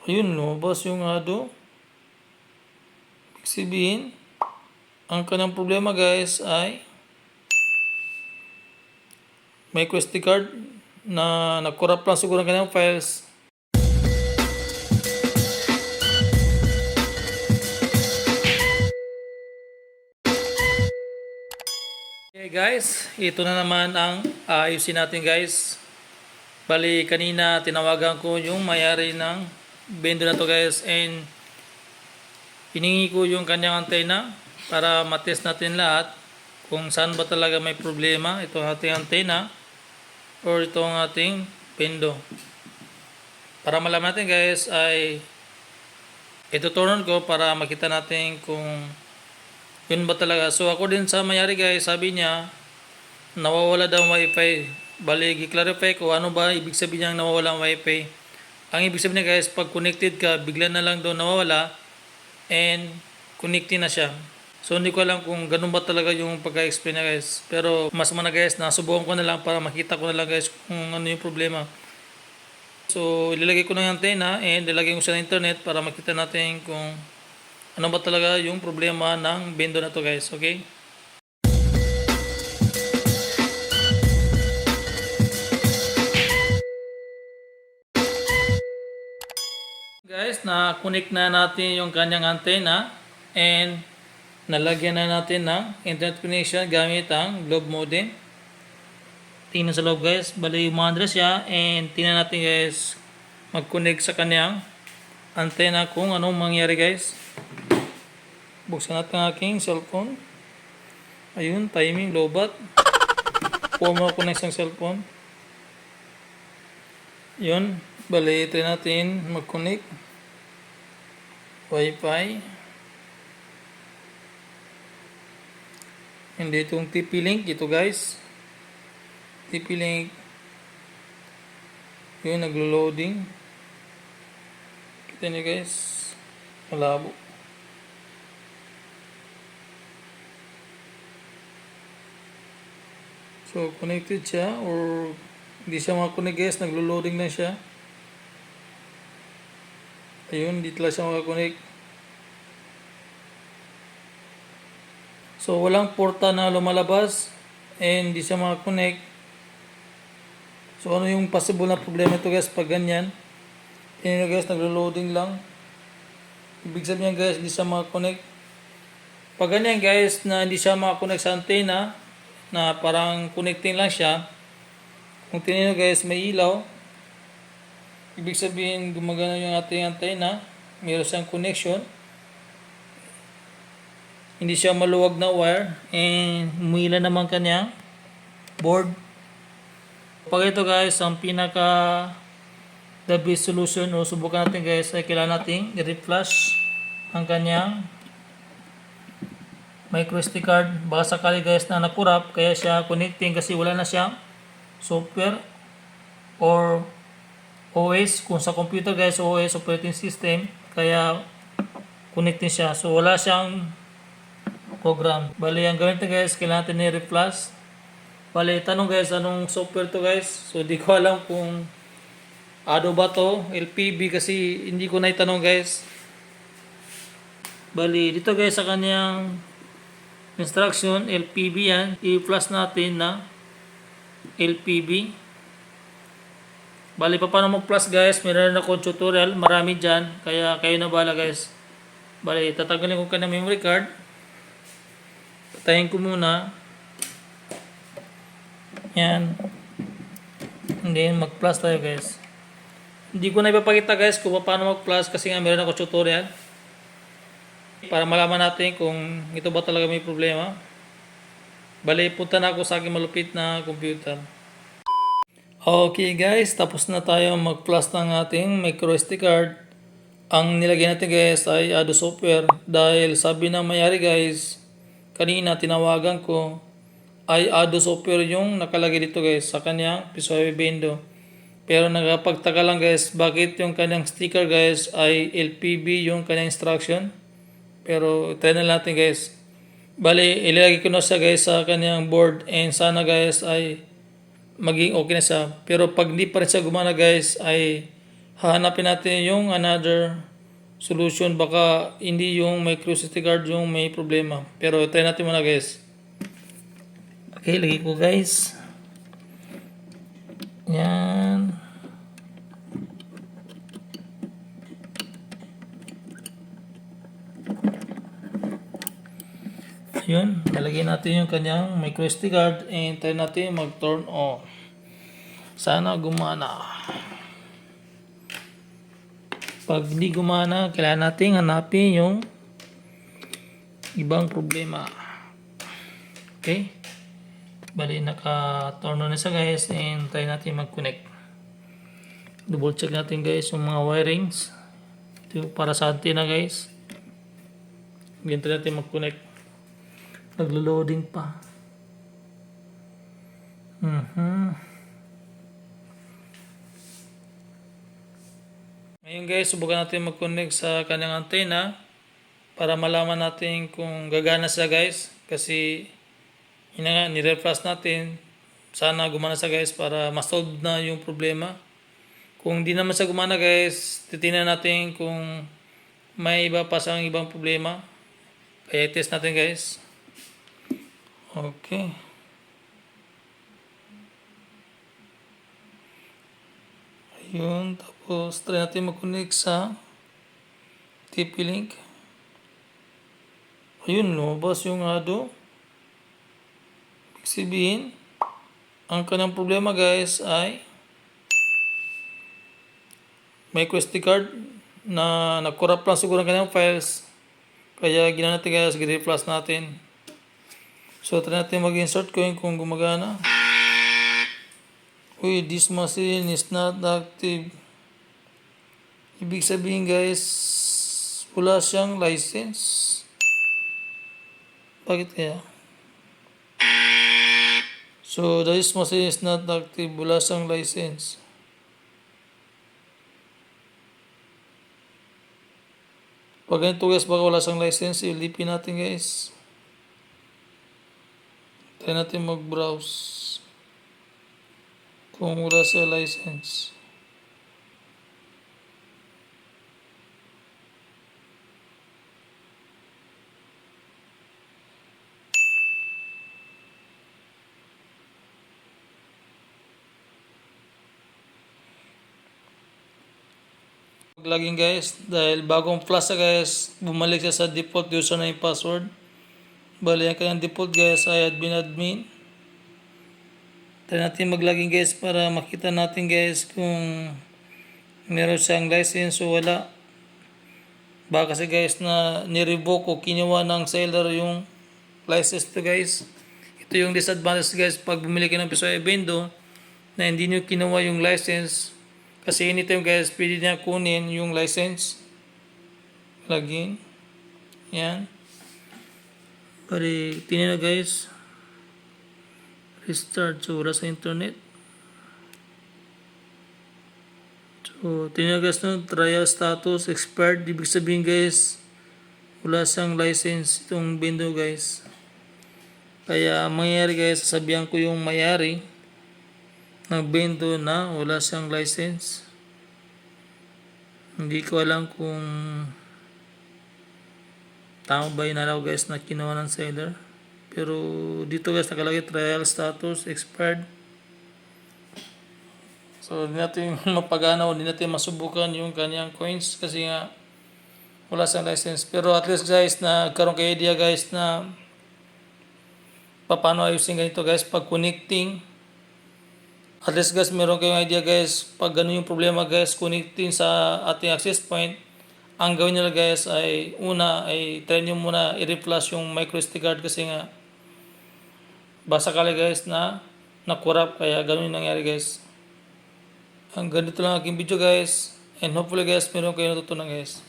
Ayun, lumabas yung ado. Ibig sabihin, ang kanyang problema guys ay may SD card na nag-corrupt lang siguro ng kanyang files. Okay guys, ito na naman ang ayusin natin guys. Bali kanina tinawagan ko yung may-ari ng vendor na to guys, and hiningi ko yung kanyang antena para matest natin lahat kung saan ba talaga may problema itong ating antena or itong ating pendo. Para malaman natin guys ay ituturn ko para makita natin kung yun ba talaga. So ako din sa mayari guys, sabi niya nawawala daw wifi. Bali i-clarify ko ano ba ibig sabihin ng nawawala ang wifi. Ang ibig sabihin niya guys, pag connected ka bigla na lang daw nawawala and connected na siya. So hindi ko alam kung ganun ba talaga yung pagka-explain niya guys. Pero mas mana guys, nasubukan ko na lang para makita ko na lang guys kung ano yung problema. So ilalagay ko na yung antena and ilalagay ko siya ng internet para makita natin kung ano ba talaga yung problema ng bendo na to guys, okay? Guys, na-connect na natin yung kanyang antena and nalagyan na natin ng internet connection gamit ang Globe modem. Tingnan sa loob guys, bali umandra siya and tingnan natin guys mag-connect sa kanyang antena kung anong mangyari guys. Buksan natin ang aking cellphone. Ayun, timing, lobat. Formal connect ng cellphone. Yun, bali try natin mag-connect. Wi-Fi. Hindi itong TP-Link, ito guys. TP-Link. Yun, naglo-loading. Kita niyo guys, malabo. So, connected siya or hindi siya makakonect guys, naglo-loading na siya. Ayun, hindi talaga siya makakonect. So, walang porta na lumalabas and hindi siya makakonect. So, ano yung possible na problema ito guys pag ganyan? Tingnan nyo guys, naglo-loading lang. Ibig sabihin guys, hindi siya makakonect. Pag ganyan guys, na hindi siya makakonect sa antena, na parang connecting lang siya, kung tingnan nyo guys, may ilaw, ibig sabihin gumagana yung ating antena, mayroon siyang connection, hindi siya maluwag na wire, and umila naman kanyang board. Pag ito guys, ang pinaka the best solution o subukan natin guys ay kailangan natin i-reflash ang kanyang micro SD card. Baka sakali guys na nakurap kaya siya connecting kasi wala na siyang software or OS. Kung sa computer guys, OS, operating system, kaya connecting siya. So wala siyang program. Bali ang gawin natin guys, kailangan natin i-reflash. Bali tanong guys, anong software to guys? So di ko alam kung ano ba to, LPB kasi hindi ko na itanong guys. Bali dito guys sa kanyang instruction, LPB yan. I-flash natin na LPB. Bali pa paano mag-flash guys, meron na akong tutorial, marami dyan. Kaya kayo na bahala guys. Bali tatanggalin ko kanyang memory card. Patayin ko muna. Yan. And then mag-flash tayo guys. Hindi ko na ipapakita guys kung paano mag-flash kasi nga meron ako tutorial. Para malaman natin kung ito ba talaga may problema. Bali, punta na ako sa aking malupit na computer. Okay guys, tapos na tayo mag-flash ng ating micro SD card. Ang nilagay natin guys ay Ado software. Dahil sabi ng mayari guys, kanina tinawagan ko, ay Ado software yung nakalagay dito guys sa kanyang Pisoy Bendo. Pero nagpagtaka lang guys, bakit yung kanyang sticker guys ay LPB yung kanyang instruction. Pero try na natin guys. Bali, ilalagay ko na siya guys sa kanyang board and sana guys ay maging okay na siya. Pero pag hindi pa rin siya gumana guys ay Hahanapin natin yung another solution. Baka hindi yung micro SD card yung may problema. Pero try natin muna guys. Okay, lagay ko guys. Yan. Ayun, nalagay natin yung kanyang micro SD card and try natin mag-turn on. Sana gumana. Pag hindi gumana, kailangan natin hanapin yung ibang problema. Okay? Bali, naka-turn on na siya guys and try natin mag-connect. Double check natin guys yung mga wirings. Ito para sa antenna guys. Ganito natin mag-connect. Naglo-loading pa. Ngayon guys, subukan natin mag-connect sa kanyang antenna para malaman natin kung gagana siya guys. Kasi nire-flash natin. Sana gumana siya guys para ma-solve na yung problema. Kung hindi naman siya gumana guys, titingnan natin kung may iba pa siyang ibang problema. Kaya test natin guys. Okay. Ayun, tapos try natin mag-connect sa TP-Link. Ayun, lumabas yung ado. Ibig sabihin, ang kanyang problema guys ay micro SD card na nag-corrupt lang siguro ang kanyang files. Kaya ginawa natin guys, i-reflash natin. So try natin mag-insert ko kung gumagana. Uy, this machine is not active. Ibig sabihin guys, wala siyang license. Bakit kaya? So this machine is not active, wala siyang license. Pag ganito guys, baka wala siyang license, ilipin natin guys. Try natin mag-browse. Kung wala siya license. Login guys, dahil bagong flash guys, bumalik siya sa default username password. Bali, ang kanyang default guys ay admin. Try natin mag-login guys para makita natin guys kung meron siyang license o wala. Baka kasi guys na ni-revoke o kinuha ng seller yung license to guys. Ito yung disadvantage guys pag bumili kayo ng Pisoy Bendo na hindi nyo kinuha yung license. Kasi anytime guys pwede niya kunin yung license. Login. Yan. Bali, tingnan na guys. Restart. So, wala sa internet. So, tingnan guys no, trial status expired. Ibig sabihin guys, wala siyang license itong Bendo guys. Kaya, mangyayari guys, sasabihan ko yung mayari ng Bendo na wala siyang license. Hindi ko alam kung tama ba yung nalaw guys na kinuha ng seller. Pero dito guys nakalagay trial status expired. So hindi natin mapagana o hindi natin masubukan yung kanyang coins kasi nga wala siyang license. Pero at least guys nagkaroon kayo idea guys na paano ayusin ganito guys pag connecting. At least guys meron kayong idea guys pag ganun yung problema guys connecting sa ating access point. Ang gawin nila guys ay una ay try nyo muna i-reflash yung micro SD card kasi nga basa kali guys na corrupt kaya ganun yung nangyari guys. Ang ganito lang aking video guys and hopefully guys meron kayo natutunan guys.